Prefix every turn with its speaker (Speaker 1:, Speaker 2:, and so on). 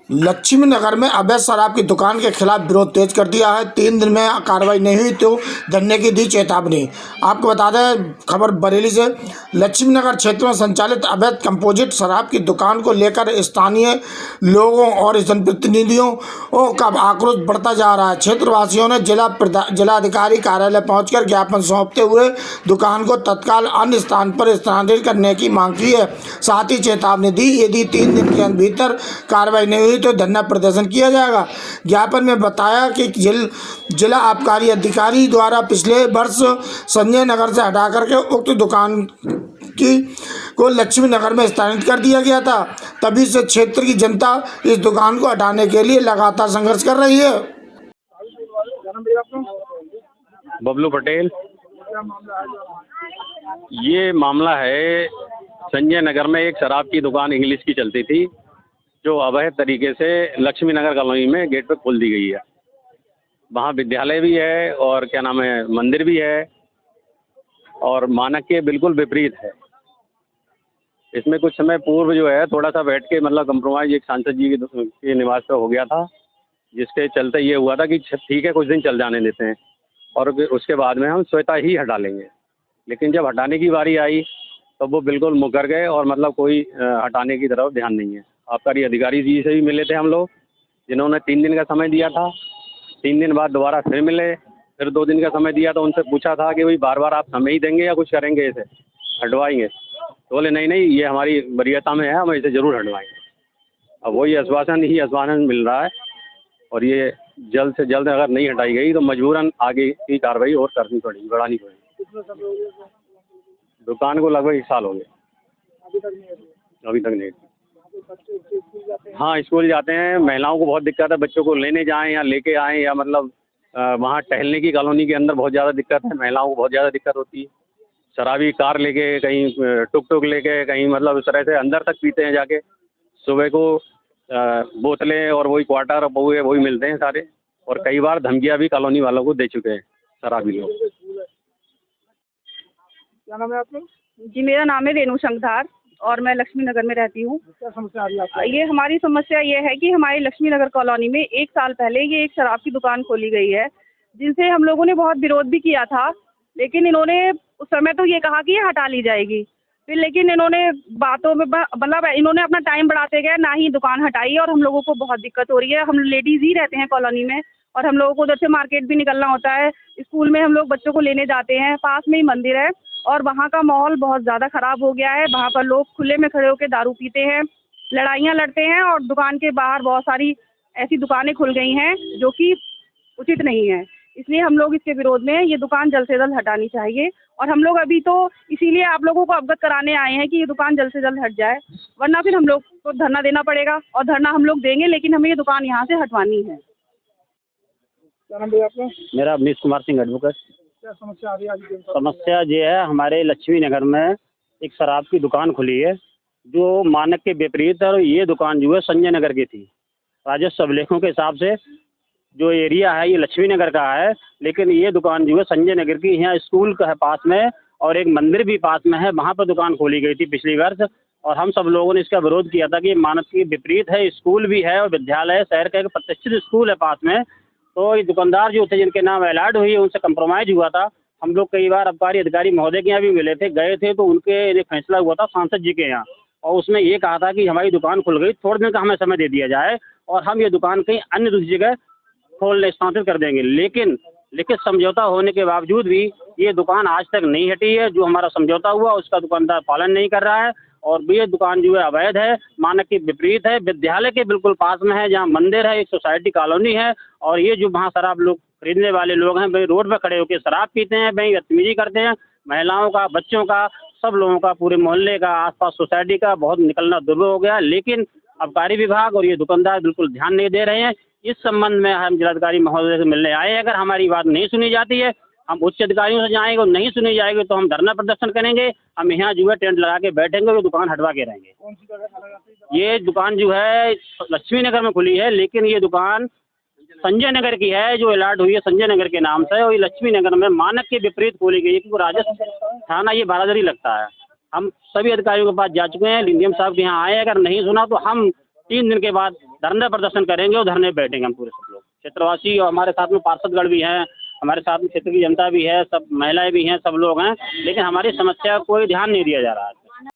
Speaker 1: लक्ष्मी नगर में अवैध शराब की दुकान के खिलाफ विरोध तेज कर दिया है। 3 दिन में कार्रवाई नहीं हुई तो धरने की दी चेतावनी। आपको बता दें, खबर बरेली से। लक्ष्मी नगर क्षेत्र में संचालित अवैध कंपोजिट शराब की दुकान को लेकर स्थानीय लोगों और जनप्रतिनिधियों का आक्रोश बढ़ता जा रहा है। क्षेत्रवासियों ने जिलाधिकारी कार्यालय पहुंचकर ज्ञापन सौंपते हुए दुकान को तत्काल अन्य स्थान पर स्थानांतरित करने की मांग की है। साथ ही चेतावनी दी, यदि 3 दिन के भीतर कार्रवाई नहीं हुई तो धरना प्रदर्शन किया जाएगा। ज्ञापन में बताया कि जिला आबकारी अधिकारी द्वारा पिछले वर्ष संजय नगर से हटा करके उक्त दुकान को लक्ष्मी नगर में स्थानांतरित कर दिया गया था। तभी से क्षेत्र की जनता इस दुकान को हटाने के लिए लगातार संघर्ष कर रही है।
Speaker 2: बबलू पटेल। ये मामला है, संजय नगर में एक शराब की दुकान इंग्लिश की चलती थी, जो अवैध तरीके से लक्ष्मी नगर कॉलोनी में गेट पे खोल दी गई है। वहाँ विद्यालय भी है और क्या नाम है, मंदिर भी है और मानक के बिल्कुल विपरीत है। इसमें कुछ समय पूर्व जो है थोड़ा सा बैठ के मतलब कंप्रोमाइज़ एक सांसद जी के निवास पे हो गया था, जिसके चलते ये हुआ था कि ठीक है कुछ दिन चल जाने देते हैं और उसके बाद में हम स्वतः ही हटा लेंगे। लेकिन जब हटाने की बारी आई तो वो बिल्कुल मुकर गए और मतलब कोई हटाने की तरफ ध्यान नहीं है। आबकारी अधिकारी जी से भी मिले थे हम लोग, जिन्होंने 3 दिन का समय दिया था। 3 दिन बाद दोबारा फिर मिले, फिर 2 दिन का समय दिया तो उनसे पूछा था कि भाई बार बार आप समय ही देंगे या कुछ करेंगे, इसे हटवाएंगे? तो बोले नहीं नहीं, ये हमारी वरीयता में है, हम इसे ज़रूर हटवाएंगे। अब वही आश्वासन मिल रहा है और ये जल्द से जल्द अगर नहीं हटाई गई तो मजबूरन आगे की कार्रवाई और करनी पड़ेगी, बढ़ानी पड़ेगी। दुकान को लगभग 1 साल हो गया, अभी तक नहीं। हाँ, स्कूल जाते हैं। महिलाओं को बहुत दिक्कत है, बच्चों को लेने जाएं या लेके आएँ या मतलब वहाँ टहलने की कॉलोनी के अंदर बहुत ज़्यादा दिक्कत है। महिलाओं को बहुत ज़्यादा दिक्कत होती है। शराबी कार लेके कहीं टुक लेके कहीं मतलब इस तरह से अंदर तक पीते हैं जाके। सुबह को बोतलें और वही क्वार्टर वही मिलते हैं सारे, और कई बार धमकियाँ भी कॉलोनी वालों को दे चुके हैं शराबी लोग।
Speaker 3: क्या नाम है आपका?
Speaker 4: जी, मेरा नाम है रेणु शंखधार और मैं लक्ष्मी नगर में रहती हूँ।
Speaker 3: क्या समस्या आ रही है आपको?
Speaker 4: ये हमारी समस्या ये है कि हमारी लक्ष्मी नगर कॉलोनी में 1 साल पहले ये एक शराब की दुकान खोली गई है, जिनसे हम लोगों ने बहुत विरोध भी किया था। लेकिन इन्होंने उस समय तो ये कहा कि ये हटा ली जाएगी, फिर लेकिन इन्होंने बातों में मतलब इन्होंने अपना टाइम बढ़ाते गए, ना ही दुकान हटाई और हम लोगों को बहुत दिक्कत हो रही है। हम लेडीज़ ही रहते हैं कॉलोनी में और हम लोगों को उधर से मार्केट भी निकलना होता है। स्कूल में हम लोग बच्चों को लेने जाते हैं, पास में ही मंदिर है और वहाँ का माहौल बहुत ज़्यादा ख़राब हो गया है। वहाँ पर लोग खुले में खड़े होकर दारू पीते हैं, लड़ाइयाँ लड़ते हैं और दुकान के बाहर बहुत सारी ऐसी दुकानें खुल गई हैं जो कि उचित नहीं है। इसलिए हम लोग इसके विरोध में हैं। ये दुकान जल्द से जल्द हटानी चाहिए और हम लोग अभी तो इसीलिए आप लोगों को अवगत कराने आए हैं कि ये दुकान जल्द से जल्द हट जाए, वरना फिर हम लोग को धरना देना पड़ेगा और धरना हम लोग देंगे, लेकिन हमें ये दुकान यहाँ से हटवानी है।
Speaker 3: क्या नाम है आपका?
Speaker 2: मेरा अवनीश कुमार सिंह एडवोकेट।
Speaker 3: क्या समस्या आ रही है आज?
Speaker 2: समस्या ये है, हमारे लक्ष्मी नगर में एक शराब की दुकान खुली है जो मानक के विपरीत है। और ये दुकान जो है संजय नगर की थी। राजस्व अभिलेखों के हिसाब से जो एरिया है ये लक्ष्मी नगर का है, लेकिन ये दुकान जो है संजय नगर की। यहाँ स्कूल का है पास में और एक मंदिर भी पास में है, वहाँ पर दुकान खोली गई थी पिछली वर्ष। और हम सब लोगों ने इसका विरोध किया था कि मानक के विपरीत है। स्कूल भी है और विद्यालय है, शहर का एक प्रतिष्ठित स्कूल है पास में। तो ये दुकानदार जो थे जिनके नाम अलर्ट हुई है उनसे कंप्रोमाइज़ हुआ था। हम लोग कई बार आबकारी अधिकारी महोदय के यहाँ भी मिले थे, गए थे, तो उनके ये फैसला हुआ था सांसद जी के यहाँ, और उसमें ये कहा था कि हमारी दुकान खुल गई, थोड़े दिन का हमें समय दे दिया जाए और हम ये दुकान कहीं अन्य दूसरी जगह खोलने स्थानांतरित कर देंगे। लेकिन समझौता होने के बावजूद भी ये दुकान आज तक नहीं हटी है। जो हमारा समझौता हुआ उसका दुकानदार पालन नहीं कर रहा है और ये दुकान जो है अवैध है, मानक के विपरीत है। विद्यालय के बिल्कुल पास में है, जहाँ मंदिर है, एक सोसाइटी कॉलोनी है, और ये जो वहाँ शराब लोग खरीदने वाले लोग हैं वही रोड पर खड़े होकर शराब पीते हैं, वही बदतमीजी करते हैं। महिलाओं का, बच्चों का, सब लोगों का, पूरे मोहल्ले का, आसपास सोसाइटी का बहुत निकलना दुर्लभ हो गया। लेकिन आबकारी विभाग और ये दुकानदार बिल्कुल ध्यान नहीं दे रहे हैं। इस संबंध में हम जिलाधिकारी महोदय से मिलने आए हैं। अगर हमारी बात नहीं सुनी जाती है, हम उच्च अधिकारियों से जाएंगे और नहीं सुनी जाएगी तो हम धरना प्रदर्शन करेंगे। हम यहाँ जो है टेंट लगा के बैठेंगे और दुकान हटवा के रहेंगे।
Speaker 3: कौन सी जगह?
Speaker 2: ये दुकान जो है लक्ष्मी नगर में खुली है, लेकिन ये दुकान संजय नगर की है, जो अलर्ट हुई है संजय नगर के नाम से, और ये लक्ष्मी नगर में मानक के विपरीत खोली गई है। क्योंकि राजस्व थाना ये बारादरी लगता है। हम सभी अधिकारियों के पास जा चुके हैं, डीएम साहब के यहाँ आए। अगर नहीं सुना तो हम
Speaker 5: 3 दिन के बाद धरने प्रदर्शन करेंगे और धरने पे बैठेंगे हम पूरे सब लोग क्षेत्रवासी, और हमारे साथ में पार्षदगण भी हैं, हमारे साथ में क्षेत्र की जनता भी है, सब महिलाएं भी हैं, सब लोग हैं, लेकिन हमारी समस्या का कोई ध्यान नहीं दिया जा रहा है।